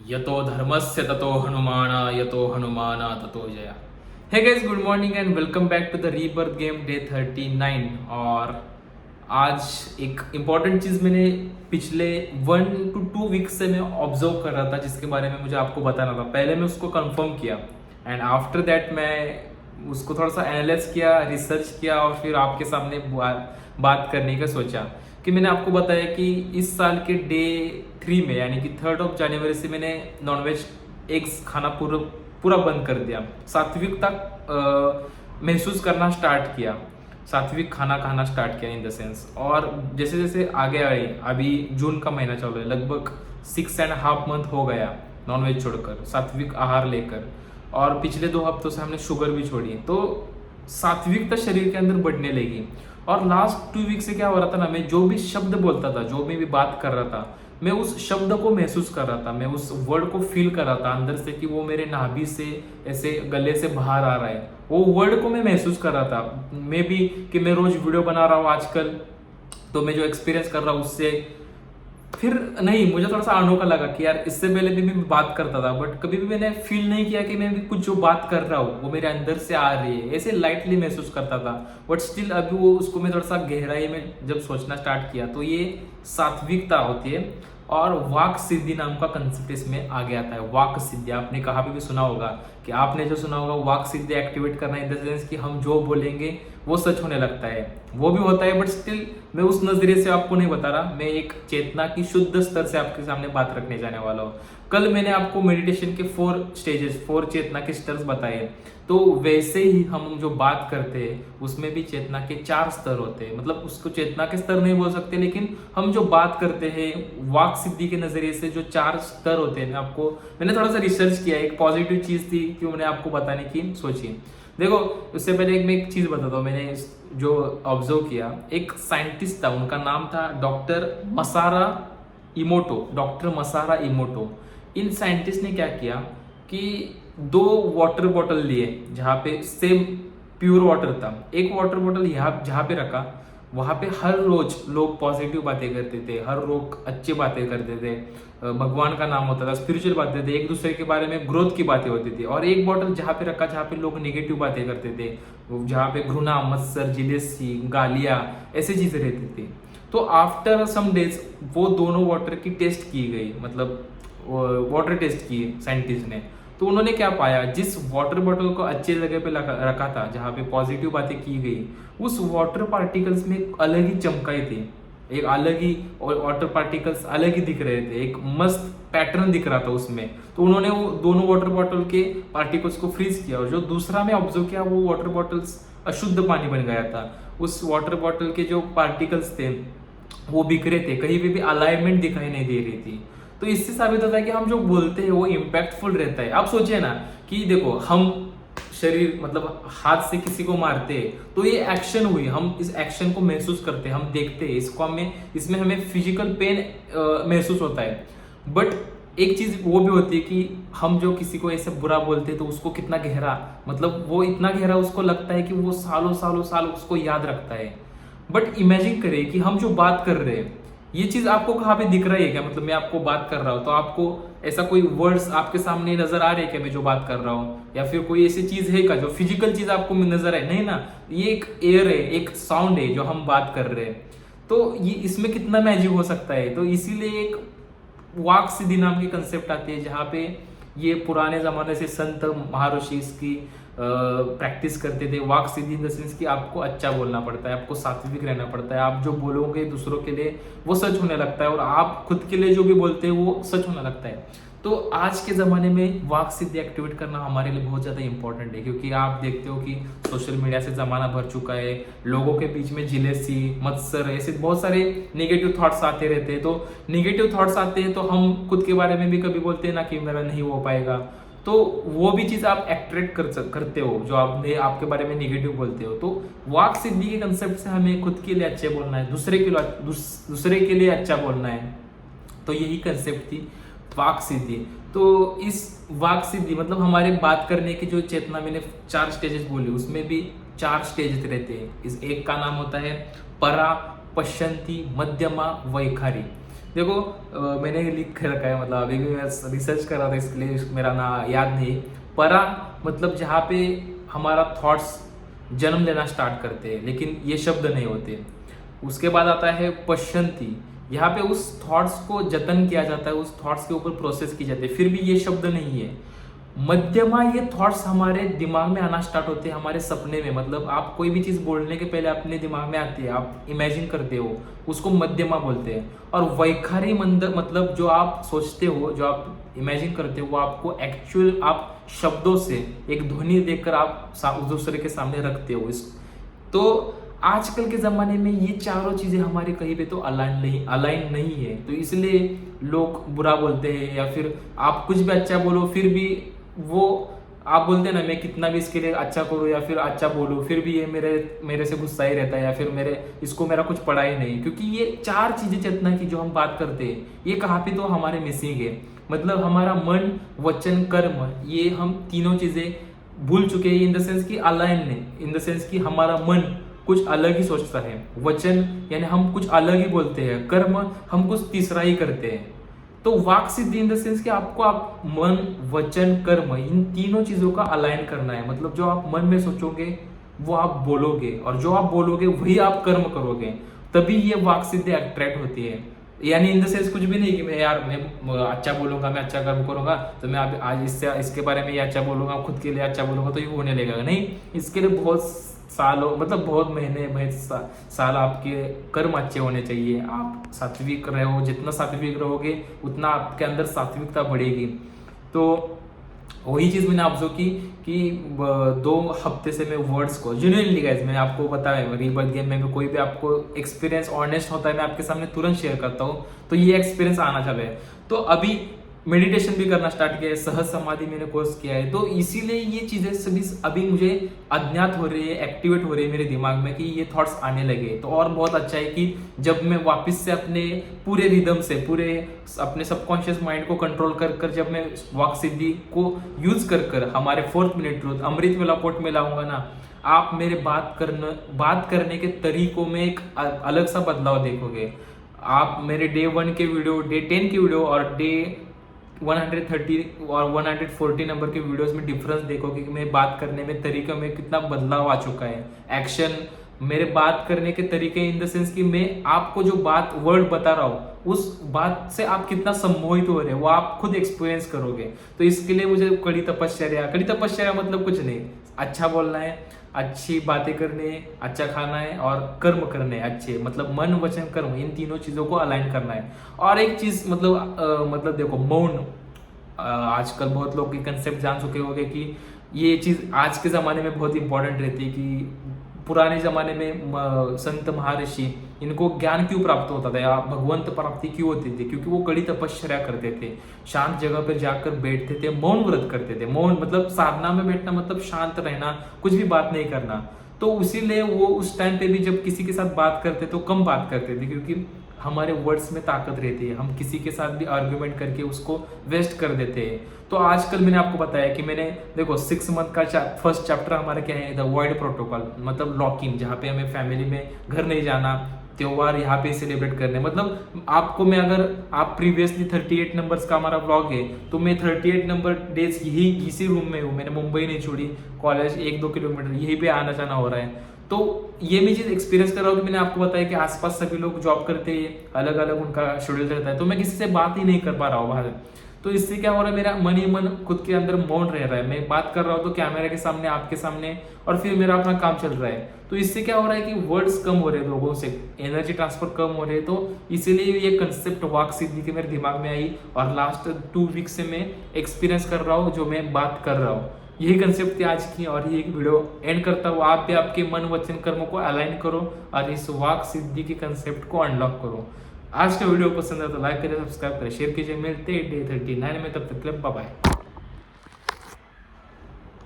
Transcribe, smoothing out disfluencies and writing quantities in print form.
यतो धर्मस्य ततो हनुमान यतो हनुमान ततो जया। Hey guys, good morning and welcome back to the rebirth game day 39। और आज एक इम्पॉर्टेंट चीज़ मैंने पिछले 1 to 2 वीक्स से मैं ऑब्जर्व कर रहा था, जिसके बारे में मुझे आपको बताना था। पहले मैं उसको कंफर्म किया एंड आफ्टर दैट मैं उसको थोड़ा सा एनालाइज किया, रिसर्च किया और फिर आपके सामने बात करने का सोचा कि मैंने आपको बताया कि इस साल के डे 3 में यानी कि 3rd of January से मैंने नॉनवेज एग्स खाना पूरा पूरा बंद कर दिया। सात्विक तक महसूस करना स्टार्ट किया, सात्विक खाना खाना स्टार्ट किया इन द सेंस। और जैसे जैसे आगे आए, अभी जून का महीना चल रहा है, लगभग 6.5 मंथ हो गया नॉनवेज छोड़कर, सात्विक आहार लेकर। और पिछले 2 हफ्तों से हमने शुगर भी छोड़ी, तो सात्विकता शरीर के अंदर बढ़ने लगी। और लास्ट 2 वीक से क्या हो रहा था ना, मैं जो भी शब्द बोलता था, जो मैं भी बात कर रहा था, मैं उस शब्द को महसूस कर रहा था, मैं उस वर्ड को फील कर रहा था अंदर से कि वो मेरे नाभि से ऐसे गले से बाहर आ रहा है। वो वर्ड को मैं महसूस कर रहा था। मे बी कि मैं रोज वीडियो बना रहा हूँ आजकल, तो मैं जो एक्सपीरियंस कर रहा हूँ उससे फिर नहीं, मुझे थोड़ा सा अनोखा लगा कि यार इससे पहले भी मैं बात करता था, बट कभी भी मैंने फील नहीं किया कि मैं भी कुछ जो बात कर रहा हूँ वो मेरे अंदर से आ रही है। ऐसे लाइटली महसूस करता था, बट स्टिल अभी वो उसको मैं थोड़ा सा गहराई में जब सोचना स्टार्ट किया तो ये सात्विकता होती है। और वाक सिद्धि नाम का कंसेप्ट इसमें आगे आता है। वाक सिद्धि आपने कहाँ पे भी सुना होगा, कि आपने जो सुना होगा वाक सिद्धि एक्टिवेट करना इन द सेंस कि हम जो बोलेंगे वो सच होने लगता है। वो भी होता है, बट स्टिल मैं उस नजरिए से आपको नहीं बता रहा। मैं एक चेतना की शुद्ध स्तर से आपके सामने बात रखने जाने वाला हूँ। कल मैंने आपको मेडिटेशन के 4 स्टेजेस, 4 चेतना के स्टर्स बताए, तो वैसे ही हम जो बात करते हैं उसमें भी चेतना के 4 स्तर होते हैं। मतलब उसको चेतना के स्तर नहीं बोल सकते, लेकिन हम जो बात करते हैं वाक सिद्धि के नजरिए से जो 4 स्तर होते हैं, मैंने थोड़ा सा रिसर्च किया। एक पॉजिटिव चीज थी कि मैंने आपको बताने की सोची। देखो, उससे पहले मैं एक चीज बताता हूँ। मैंने जो ऑब्जर्व किया, एक साइंटिस्ट था, उनका नाम था डॉक्टर मसारा इमोटो। डॉक्टर मसारा इमोटो। इन साइंटिस्ट ने क्या किया कि 2 वाटर बॉटल लिए, जहाँ पे सेम प्योर वाटर था। एक वाटर बॉटल यहाँ जहाँ पे रखा, वहाँ पे हर रोज लोग पॉजिटिव बातें करते थे, हर लोग अच्छी बातें करते थे, भगवान का नाम होता था, स्पिरिचुअल बातें थे, एक दूसरे के बारे में ग्रोथ की बातें होती थी। और एक बॉटल जहाँ पे रखा जहाँ पे लोग नेगेटिव बातें करते थे, जहाँ पे घृणा, मत्सर, जिलेसी, गालियाँ, ऐसी चीजें रहती थी। तो आफ्टर सम डेज वो दोनों वाटर की टेस्ट की गई, मतलब वाटर टेस्ट की साइंटिस्ट ने। तो उन्होंने क्या पाया, जिस वाटर बॉटल को अच्छी जगह पे रखा था, जहाँ पे पॉजिटिव बातें की गई, उस वाटर पार्टिकल्स में एक अलग ही चमकाई थी, एक अलग ही, और वाटर पार्टिकल्स अलग ही दिख रहे थे, एक मस्त पैटर्न दिख रहा था उसमें। तो उन्होंने वो दोनों वाटर बॉटल के पार्टिकल्स को फ्रीज किया, और जो दूसरा में ऑब्जर्व किया, वो वाटर बॉटल्स अशुद्ध पानी बन गया था। उस वाटर बॉटल के जो पार्टिकल्स थे वो बिखरे थे, कहीं पे भी अलाइनमेंट दिखाई नहीं दे रही थी। तो इससे साबित होता है कि हम जो बोलते हैं वो इम्पैक्टफुल रहता है। आप सोचिए ना कि देखो, हम शरीर मतलब हाथ से किसी को मारते हैं तो ये एक्शन हुई, हम इस एक्शन को महसूस करते हैं, हम देखते हैं इसको, इसमें हमें फिजिकल पेन महसूस होता है। बट एक चीज वो भी होती है कि हम जो किसी को ऐसे बुरा बोलते हैं तो उसको कितना गहरा, मतलब वो इतना गहरा उसको लगता है कि वो सालों सालों साल उसको याद रखता है। बट इमेजिन करिए कि हम जो बात कर रहे हैं, ये चीज आपको कहाँ पे दिख रही है क्या? मतलब मैं आपको बात कर रहा हूँ तो आपको ऐसा कोई वर्ड्स आपके सामने नजर आ रहे हैं क्या, मैं जो बात कर रहा हूँ? या फिर कोई ऐसी चीज है क्या जो फिजिकल चीज आपको नजर है? नहीं ना, ये एक एयर है, एक साउंड है जो हम बात कर रहे हैं। तो ये इसमें कितना मैजिक हो सकता है। तो इसीलिए एक वाक सिद्धि नाम की कंसेप्ट आती है, जहाँ पे ये पुराने जमाने से संत महर्षि इसकी प्रैक्टिस करते थे। वाक सिद्धि इन द सेंस कि आपको अच्छा बोलना पड़ता है, आपको सात्विक रहना पड़ता है। आप जो बोलोगे दूसरों के लिए वो सच होने लगता है, और आप खुद के लिए जो भी बोलते हैं वो सच होने लगता है। तो आज के ज़माने में वाक सिद्धि एक्टिवेट करना हमारे लिए बहुत ज़्यादा इंपॉर्टेंट है, क्योंकि आप देखते हो कि सोशल मीडिया से ज़माना भर चुका है, लोगों के बीच में जिलेसी, मत्सर, ऐसे बहुत सारे नेगेटिव थॉट्स आते रहते हैं। तो नेगेटिव थॉट्स आते हैं तो हम खुद के बारे में भी कभी बोलते हैं ना कि मेरा नहीं हो पाएगा। तो वो भी चीज़ आप एक्ट्रेक्ट करते हो जो आपने आपके बारे में नेगेटिव बोलते हो। तो वाक सिद्धि के कंसेप्ट से हमें खुद के लिए अच्छे बोलना है, दूसरे के लिए अच्छा बोलना है। तो यही कंसेप्ट थी वाक सिद्धि। तो इस वाक सिद्धि मतलब हमारे बात करने की जो चेतना, मैंने 4 स्टेजेस बोली, उसमें भी 4 स्टेजेस रहते हैं। इस एक का नाम होता है परा, पश्यंती, मध्यमा, वैखारी। देखो मैंने लिख के रखा है, मतलब अभी भी मैं रिसर्च कर रहा था इसके लिए, मेरा ना याद नहीं। परा मतलब जहाँ पे हमारा थॉट्स जन्म लेना स्टार्ट करते हैं, लेकिन ये शब्द नहीं होते। उसके बाद आता है पश्यंती, यहाँ पे उस थॉट्स को जतन किया जाता है, उस थॉट्स के ऊपर प्रोसेस की जाती है, फिर भी ये शब्द नहीं है। मध्यमा, ये थॉट्स हमारे दिमाग में आना स्टार्ट होते हैं हमारे सपने में, मतलब आप कोई भी चीज़ बोलने के पहले अपने दिमाग में आती है, आप इमेजिन करते हो, उसको मध्यमा बोलते हैं। और वैखारी मंद मतलब जो आप सोचते हो, जो आप इमेजिन करते हो, वो आपको एक्चुअल आप शब्दों से एक ध्वनि देकर आप दूसरे के सामने रखते हो। इस तो आजकल के ज़माने में ये चारों चीज़ें हमारे कहीं पे तो अलाइन नहीं है, तो इसलिए लोग बुरा बोलते हैं, या फिर आप कुछ भी अच्छा बोलो फिर भी वो आप बोलते हैं ना, मैं कितना भी इसके लिए अच्छा करूँ या फिर अच्छा बोलूँ, फिर भी ये मेरे से गुस्सा ही रहता है, या फिर इसको मेरा कुछ पड़ा ही नहीं। क्योंकि ये चार चीज़ें चेतना की जो हम बात करते हैं, ये कहाँ पे तो हमारे मिसिंग है। मतलब हमारा मन, वचन, कर्म, ये हम तीनों चीज़ें भूल चुके हैं, इन द सेंस की अलाइन नहीं, इन द सेंस की हमारा मन कुछ अलग ही सोचता है, वचन यानी हम कुछ अलग ही बोलते हैं, कर्म हम कुछ तीसरा ही करते हैं। तो वाक सिद्धि इन द सेंस कि आपको आप मन, वचन, कर्म, इन तीनों चीजों का अलाइन करना है। मतलब जो आप मन में सोचोगे वो आप बोलोगे, और जो आप बोलोगे वही आप कर्म करोगे, तभी ये वाक सिद्धि अट्रैक्ट होती है। यानी इन द सेंस कुछ भी नहीं कि मैं अच्छा बोलूंगा, मैं अच्छा कर्म करूंगा, तो मैं आज इसके बारे में ये अच्छा बोलूंगा, खुद के लिए अच्छा बोलूंगा तो ये होने लगेगा। नहीं, इसके लिए बहुत सालों, मतलब बहुत महीने, बहुत साल आपके कर्म अच्छे होने चाहिए। आप सात्विक रहो, जितना सात्विक रहोगे उतना आपके अंदर सात्विकता बढ़ेगी। तो वही चीज़ मैंने ऑब्जर्व की कि 2 हफ्ते से मैं वर्ड्स को जेन्युइनली गाइस, मैंने आपको बताया रीबर्थ गेम में कोई भी आपको एक्सपीरियंस ऑनेस्ट होता है, मैं आपके सामने तुरंत शेयर करता हूँ। तो ये एक्सपीरियंस आना चाहे तो अभी मेडिटेशन भी करना स्टार्ट किया है, सहज समाधि मैंने कोर्स किया है, तो इसीलिए ये चीज़ें सभी अभी मुझे अज्ञात हो रही है, एक्टिवेट हो रही है मेरे दिमाग में कि ये थॉट्स आने लगे। तो और बहुत अच्छा है कि जब मैं वापस से अपने पूरे रिदम से, पूरे अपने सबकॉन्शियस माइंड को कंट्रोल कर जब मैं वाक सिद्धि को यूज कर हमारे 4th मिनट ट्रूथ अमृत वेला कोट में लाऊंगा ना, आप मेरे बात करने के तरीकों में एक अलग सा बदलाव देखोगे। आप मेरे डे 1 के वीडियो, डे 10 के वीडियो और डे 130 और 140 नंबर के वीडियोस में डिफरेंस देखोगे कि मैं बात करने में तरीके में कितना बदलाव आ चुका है। एक्शन, मेरे बात करने के तरीके इन द सेंस कि मैं आपको जो बात वर्ड बता रहा हूँ उस बात से आप कितना सम्मोहित हो रहे हैं वो आप खुद एक्सपीरियंस करोगे। तो इसके लिए मुझे कड़ी तपस्या मतलब कुछ नहीं, अच्छा बोलना है, अच्छी बातें करनी है, अच्छा खाना है और कर्म करने हैं अच्छे, मतलब मन, वचन, कर्म, इन तीनों चीजों को अलाइन करना है। और एक चीज मतलब देखो, मौन, आजकल बहुत लोग ये कंसेप्ट जान चुके होंगे कि ये चीज आज के जमाने में बहुत इंपॉर्टेंट रहती है। कि पुराने जमाने में संत महर्षि, इनको ज्ञान क्यों प्राप्त होता था या भगवंत प्राप्ति क्यों होती थी? क्योंकि वो कड़ी तपस्या करते थे, शांत जगह पर जाकर बैठते थे, मौन व्रत करते थे। मौन मतलब साधना में बैठना, मतलब शांत रहना, कुछ भी बात नहीं करना। तो इसीलिए वो उस टाइम पे भी जब किसी के साथ बात करते तो कम बात करते थे, क्योंकि हमारे वर्ड्स में ताकत रहती है, हम किसी के साथ भी आर्ग्यूमेंट करके उसको वेस्ट कर देते हैं। तो आजकल मैंने आपको बताया कि मैंने देखो 6 मंथ का फर्स्ट चैप्टर हमारा क्या है, द वॉइड प्रोटोकॉल, मतलब लॉक इन, जहाँ पे हमें फैमिली में घर नहीं जाना, त्योहार यहाँ पे सेलिब्रेट करने। मतलब आपको मैं, अगर आप प्रीवियसली 38 नंबर्स का हमारा ब्लॉग है, तो मैं 38 नंबर डेज इसी रूम में हूँ, मैंने मुंबई नहीं छोड़ी, कॉलेज 1-2 किलोमीटर यहीं पे आना जाना हो रहा है। तो ये मैं चीज एक्सपीरियंस कर रहा हूँ कि मैंने आपको बताया कि आसपास सभी लोग जॉब करते हैं, अलग अलग उनका शेड्यूल रहता है, तो मैं किसी से बात ही नहीं कर पा रहा हूँ बाहर। तो इससे क्या हो रहा है, मेरा मन ही मन खुद के अंदर मौन रह रहा है, मैं बात कर रहा हूँ तो कैमरे के सामने, आपके सामने, और फिर मेरा अपना काम चल रहा है। तो इससे क्या हो रहा है कि वर्ड्स कम हो रहे हैं, लोगों से एनर्जी ट्रांसफर कम हो रहे हैं। तो इसीलिए ये कंसेप्ट वाक सिद्धि के मेरे दिमाग में आई, और लास्ट 2 वीक से मैं एक्सपीरियंस कर रहा हूँ जो मैं बात कर रहा हूँ। यही कंसेप्ट थी आज की, और ये एक वीडियो एंड करता हूँ। आप भी आपके मन, वचन, कर्म को अलाइन करो और इस वाक सिद्धि के कंसेप्ट को अनलॉक करो। आज का वीडियो पसंद है तो लाइक करें, सब्सक्राइब करें, शेयर कीजिए। मिलते हैं डे 39 में, तब तक बाय बाय।